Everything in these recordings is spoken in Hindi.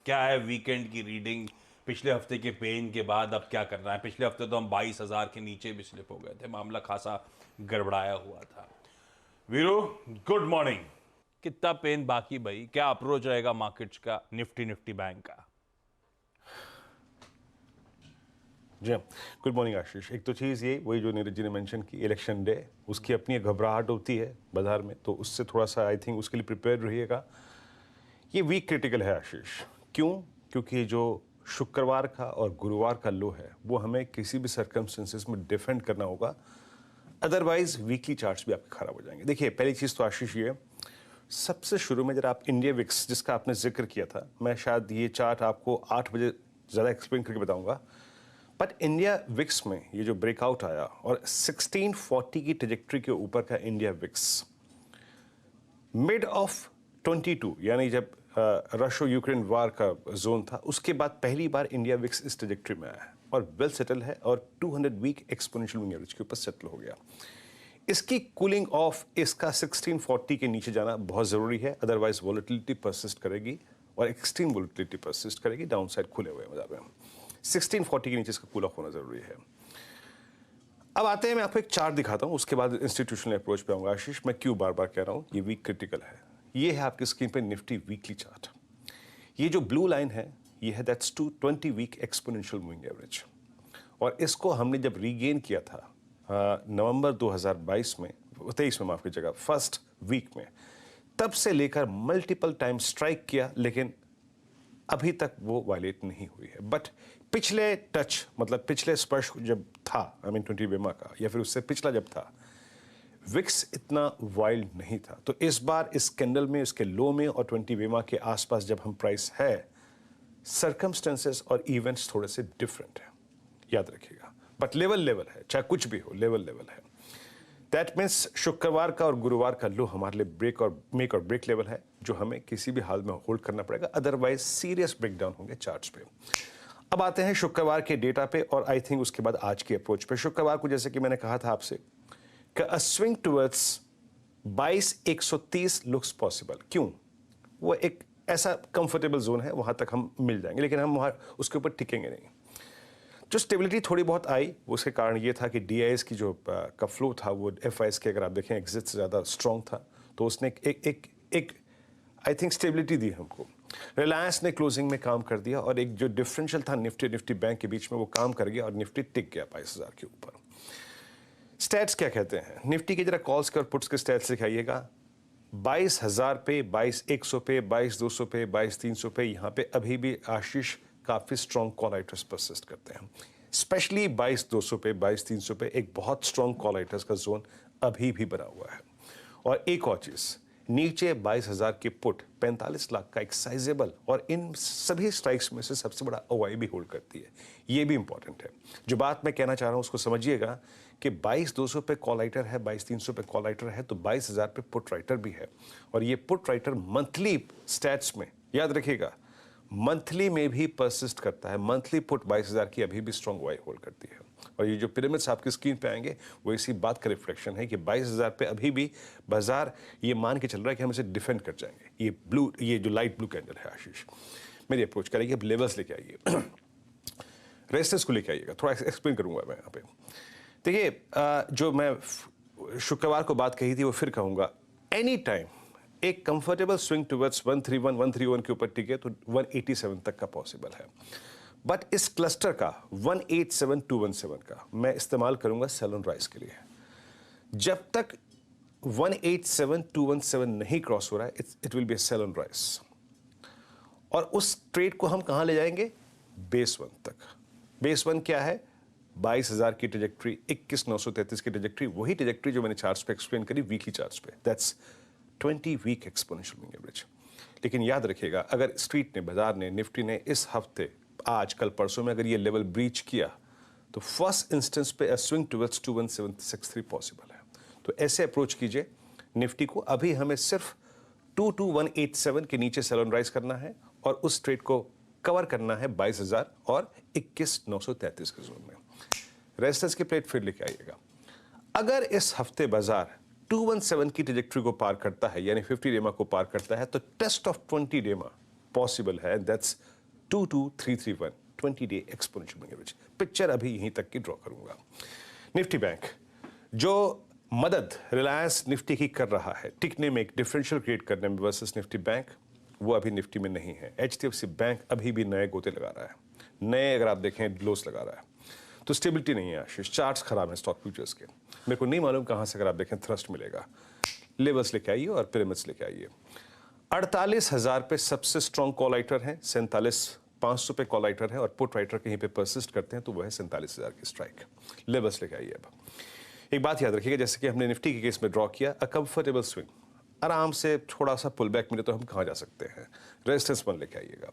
क्या है वीकेंड की रीडिंग? पिछले हफ्ते के पेन के बाद अब क्या करना है? पिछले हफ्ते तो हम 22,000 के नीचे भी स्लिप हो गए थे, मामला खासा गड़बड़ाया हुआ था। Veeru, good morning. कितना पेन बाकी भाई? क्या अप्रोच रहेगा मार्केट्स का, निफ्टी निफ्टी बैंक का? जी हाँ, गुड मॉर्निंग आशीष। एक तो चीज़ ये वही जो नीरज जी ने मेंशन की, इलेक्शन डे, उसकी अपनी एक घबराहट होती है बाजार में, तो उससे थोड़ा सा आई थिंक उसके लिए प्रिपेयर रहिएगा। ये वीक क्रिटिकल है आशीष। क्यों? क्योंकि जो शुक्रवार का और गुरुवार का लो है वो हमें किसी भी सर्कमस्टेंसेस में डिफेंड करना होगा, अदरवाइज वीकली चार्ट्स भी आपके खराब हो जाएंगे। देखिए, पहली चीज़ तो आशीष ये, सबसे शुरू में जब आप इंडिया विक्स जिसका आपने जिक्र किया था, मैं शायद ये चार्ट आपको 8 बजे ज़्यादा एक्सप्लेन करके बताऊंगा, बट इंडिया विक्स में ये जो ब्रेकआउट आया और 1640 की ट्रेजेक्ट्री के ऊपर का इंडिया विक्स मिड ऑफ 22, यानी जब रशिया यूक्रेन वार का जोन था, उसके बाद पहली बार इंडिया विक्स इस ट्रेजेक्ट्री में आया है और वेल सेटल है और 200 वीक एक्सपोनेंशियल मूविंग एवरेज के ऊपर सेटल हो गया। इसकी कूलिंग ऑफ, इसका 1640 के नीचे जाना बहुत ज़रूरी है, अदरवाइज वॉलेटिलिटी परसिस्ट करेगी और एक्सट्रीम वॉलेटिलिटी परसिस्ट करेगी, डाउन साइड खुले हुए बाजार में। 1640 के नीचे इसका कूल ऑफ होना जरूरी है। अब आते हैं, मैं आपको एक चार्ट दिखाता हूं, उसके बाद इंस्टीट्यूशनल अप्रोच पे आऊंगा आशीष। मैं क्यों बार बार कह रहा हूं ये वीक क्रिटिकल है। ये है आपकी स्क्रीन पे निफ्टी वीकली चार्ट। ये जो ब्लू लाइन है ये है that's 220 week exponential moving average, और इसको हमने जब रीगेन किया था नवंबर 2022 में, 23 में माफ कीजिएगा, फर्स्ट वीक में, तब से लेकर मल्टीपल टाइम स्ट्राइक किया, लेकिन अभी तक वो वायलेट नहीं हुई है। बट पिछले टच, मतलब पिछले स्पर्श जब था, आई मीन 20 वेमा का, या फिर उससे पिछला जब था, विक्स इतना वाइल्ड नहीं था। तो इस बार इस कैंडल में, इसके लो में और 20 वेमा के आसपास जब हम प्राइस है, सर्कमस्टेंसेस और इवेंट्स थोड़े से डिफरेंट है, याद रखिएगा। बट लेवल लेवल है, चाहे कुछ भी हो, लेवल लेवल है। दैट मीन्स शुक्रवार का और गुरुवार का लो हमारे लिए ब्रेक और मेक और ब्रेक लेवल है, जो हमें किसी भी हाल में होल्ड करना पड़ेगा, अदरवाइज सीरियस ब्रेकडाउन होंगे चार्ट्स पे। अब आते हैं शुक्रवार के डेटा पे और आई थिंक उसके बाद आज की अप्रोच पे। शुक्रवार को जैसे कि मैंने कहा था आपसे कि अ स्विंग टुवर्ड्स 22,130 लुक्स पॉसिबल। क्यों? वो एक ऐसा कंफर्टेबल जोन है, वहां तक हम मिल जाएंगे, लेकिन हम वहां उसके ऊपर टिकेंगे नहीं। जो स्टेबिलिटी थोड़ी बहुत आई, उसके कारण ये था कि डीआईएस की जो का फ्लो था वो एफआईएस के, अगर आप देखें, एग्जिट से ज़्यादा स्ट्रॉन्ग था, तो उसने एक आई थिंक स्टेबिलिटी दी हमको। रिलायंस ने क्लोजिंग में काम कर दिया और एक जो डिफरेंशियल था निफ्टी बैंक के बीच में, वो काम कर गया और निफ्टी टिक गया 22,000 के ऊपर। स्टैट्स क्या कहते हैं? निफ्टी के जरा कॉल्स के और पुट्स के स्टैट्स दिखाइएगा। 22,000 पे, 22,100 पे, 22,200 पे, 22,300 पे, यहाँ पे अभी भी आशीष काफ़ी स्ट्रॉन्ग कॉल राइटर्स परसिस्ट करते हैं। स्पेशली 22,200 पे, 22,300 पे एक बहुत स्ट्रॉन्ग कॉल राइटर्स का जोन अभी भी बना हुआ है। और एक और चीज़, नीचे 22,000 की पुट 45 लाख का एक साइजेबल, और इन सभी स्ट्राइक्स में से सबसे बड़ा ओआई भी होल्ड करती है। ये भी इंपॉर्टेंट है। जो बात मैं कहना चाह रहा हूँ उसको समझिएगा कि 22,200 पे कॉल राइटर है, 22,300 पे कॉल राइटर है, तो 22,000 पे पुट राइटर भी है। और ये पुट राइटर मंथली स्टैट्स में, याद रखिएगा, मंथली में भी परसिस्ट करता है। मंथली पुट 22,000 की अभी भी स्ट्रॉन्ग ओआई होल्ड करती है। और ये जो पिरामिड्स आपकी स्क्रीन पे आएंगे वो इसी बात का रिफ्लेक्शन है कि 22,000 पे अभी भी बाजार ये मान के चल रहा है कि हम इसे डिफेंड कर जाएंगे। ये जो लाइट ब्लू कैंडल है आशीष, मेरी अप्रोच करेगी। अब लेवल्स लेके आइए, रेजिस्टेंस को लेके आइएगा, थोड़ा एक्सप्लेन करूंगा मैं यहाँ पे। देखिए, जो मैं शुक्रवार को बात कही थी वो फिर कहूंगा, एनी टाइम एक कंफर्टेबल स्विंग टुवर्ड्स 131 131 के ऊपर टिके तो 187 तक का पॉसिबल है। बट इस क्लस्टर का 187-217 का मैं इस्तेमाल करूंगा सेल ऑन राइज के लिए। जब तक 187-217 नहीं क्रॉस हो रहा है, it will be sell on rise. और उस ट्रेड को हम कहां ले जाएंगे? बेस वन तक। बेस वन क्या है? 22,000 की ट्रेजेक्ट्री, 21,933 की ट्रेजेक्ट्री, वही ट्रेजेक्ट्री जो मैंने चार्ट्स पे एक्सप्लेन करी वीकली चार्ट्स पे, that's 20 week exponential moving average. लेकिन याद रखिएगा, अगर स्ट्रीट ने, बाजार ने, निफ्टी ने इस हफ्ते, आज कल परसों में अगर ये लेवल ब्रीच किया, तो फर्स्ट इंस्टेंस पे अ स्विंग टुवर्ड्स 21763 पॉसिबल है। तो ऐसे अप्रोच कीजिए निफ्टी को। अभी हमें सिर्फ 22187 के नीचे सेल ऑन राइज करना है और उस ट्रेड को कवर करना है 22,000 और 21,933 के जोन में। रेजिस्टेंस की प्लेट फिर लेके आइएगा। अगर इस हफ्ते बाजार 217 की ट्रेजेक्ट्री को पार करता है, यानी 50 डेमा को पार करता है, तो टेस्ट ऑफ 20 डेमा पॉसिबल है, that's 22,331 20-day exponential moving average. Picture अभी यहीं तक की ड्रॉ करूंगा। निफ्टी बैंक जो मदद रिलायंस निफ्टी की कर रहा है टिकने में, एक डिफरेंशियल क्रिएट करने में वर्सेस निफ्टी बैंक, वो अभी निफ्टी में नहीं है। HDFC बैंक अभी भी नए गोते लगा रहा है, नए अगर आप देखें लोस लगा रहा है, तो स्टेबिलिटी नहीं है आशीष। चार्ट्स खराब हैं स्टॉक फ्यूचर्स के, मेरे को नहीं मालूम कहां से अगर आप देखें थ्रस्ट मिलेगा। लेवल्स लेके आइए और पिरामिड्स लेके आइए। 48,000 पे सबसे स्ट्रॉन्ग कॉल राइटर है, 47,500 पे कॉल राइटर है, और पुट राइटर कहीं पे परसिस्ट करते हैं तो वह है 47,000 की स्ट्राइक। लेवल्स लेके आइए। अब एक बात याद रखिएगा, जैसे कि हमने निफ्टी के केस में ड्रॉ किया, अ कंफर्टेबल स्विंग, आराम से थोड़ा सा पुल बैक मिले तो हम कहाँ जा सकते हैं, रेजिस्टेंस 1 लेके आइएगा।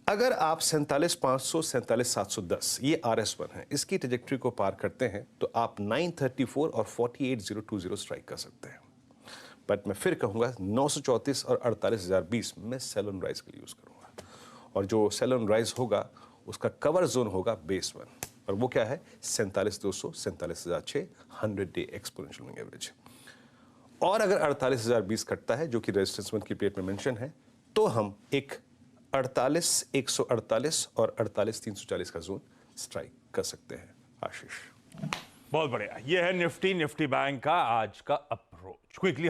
अगर आप 47,500 47,710 ये RS1 है, इसकी ट्रेजेक्टरी को पार करते हैं तो आप 934 और 48,020 स्ट्राइक कर सकते हैं। बट मैं फिर कहूंगा 934 और 48,020 मैं सेल ऑन राइज के लिए यूज करूंगा, और जो सेल ऑन राइज होगा उसका कवर जोन होगा बेस 1, और वो क्या है 47,200 47,006 100 डे एक्सपोनेंशियल मूविंग एवरेज। और अगर 48,020 कटता है जो कि रेजिस्टेंस 1 की प्लेट में मेंशन है, तो हम एक 48,148 और 48,340 का जोन स्ट्राइक कर सकते हैं आशीष। बहुत बढ़िया, ये है निफ्टी बैंक का आज का अप्रोच। क्विकली